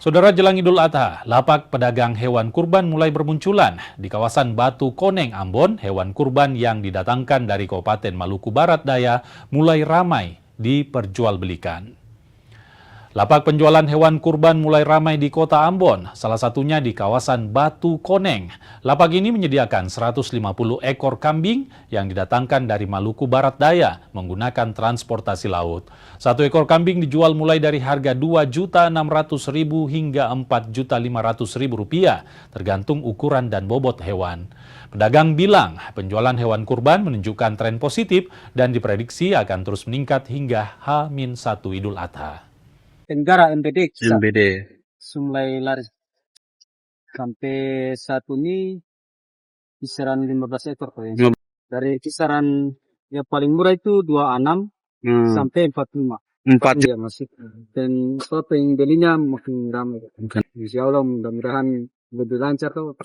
Saudara, jelang Idul Adha, lapak pedagang hewan kurban mulai bermunculan. Di kawasan Batu Koneng, Ambon, hewan kurban yang didatangkan dari Kabupaten Maluku Barat Daya mulai ramai diperjualbelikan. Lapak penjualan hewan kurban mulai ramai di kota Ambon, salah satunya di kawasan Batu Koneng. Lapak ini menyediakan 150 ekor kambing yang didatangkan dari Maluku Barat Daya menggunakan transportasi laut. Satu ekor kambing dijual mulai dari harga Rp2.600.000 hingga Rp4.500.000 tergantung ukuran dan bobot hewan. Pedagang bilang penjualan hewan kurban menunjukkan tren positif dan diprediksi akan terus meningkat hingga H-1 Idul Adha. Tenggara MBD MBD. mulai laris sampai saat ini kisaran 15 ekor tuh ya. Dari kisaran yang paling murah itu 26 sampai 45. 4 Iya masih. Dan kalau pengen belinya makin ramai. Insya Allah mudah-mudahan lebih lancar tuh.